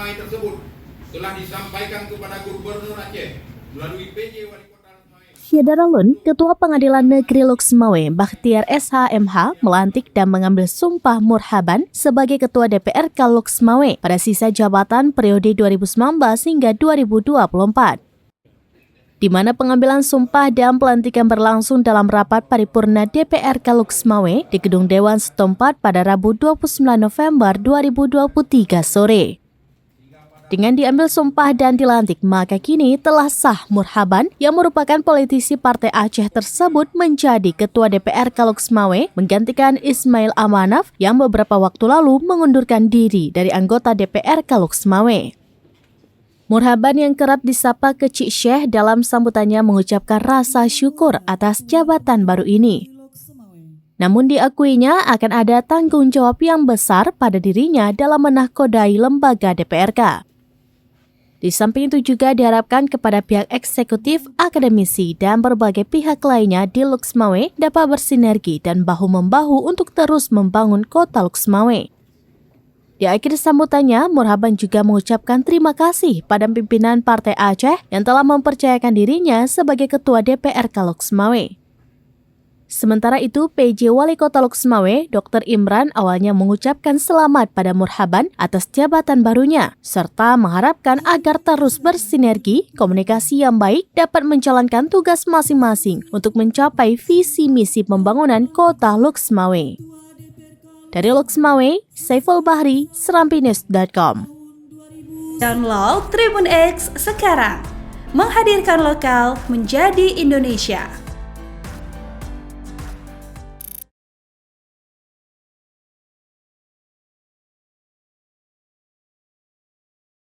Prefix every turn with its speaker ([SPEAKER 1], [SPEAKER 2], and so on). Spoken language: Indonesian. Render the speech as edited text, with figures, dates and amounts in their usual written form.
[SPEAKER 1] Semai tersebut telah disampaikan kepada Gubernur Aceh melalui PJ Wali Kota Semai.
[SPEAKER 2] Syedaralun, Ketua Pengadilan Negeri Lux Mawé, Bakhtiar SHMH, melantik dan mengambil sumpah murhaban sebagai Ketua DPRK Lux Mawé pada sisa jabatan periode 2019 hingga 2024. Di mana pengambilan sumpah dan pelantikan berlangsung dalam rapat paripurna DPRK Lux Mawé di Gedung Dewan setempat pada Rabu 29 November 2023 sore. Dengan diambil sumpah dan dilantik, maka kini telah sah Murhaban yang merupakan politisi Partai Aceh tersebut menjadi Ketua DPRK Lux Mawé menggantikan Ismail Amanaf yang beberapa waktu lalu mengundurkan diri dari anggota DPRK Lux Mawé. Murhaban yang kerap disapa Kecik Syekh dalam sambutannya mengucapkan rasa syukur atas jabatan baru ini. Namun diakuinya akan ada tanggung jawab yang besar pada dirinya dalam menahkodai lembaga DPRK. Di samping itu juga diharapkan kepada pihak eksekutif, akademisi, dan berbagai pihak lainnya di Lux Mawé dapat bersinergi dan bahu-membahu untuk terus membangun kota Lux Mawé. Di akhir sambutannya, Murhaban juga mengucapkan terima kasih pada pimpinan Partai Aceh yang telah mempercayakan dirinya sebagai Ketua DPRK Lux Mawé. Sementara itu, PJ Wali Kota Lux Mawé, Dr. Imran, awalnya mengucapkan selamat pada Murhaban atas jabatan barunya, serta mengharapkan agar terus bersinergi, komunikasi yang baik dapat menjalankan tugas masing-masing untuk mencapai visi misi pembangunan kota Lux Mawé. Dari Lux Mawé, Saiful Bahri, serampinews.com.
[SPEAKER 3] Download Tribun X sekarang, menghadirkan lokal menjadi Indonesia.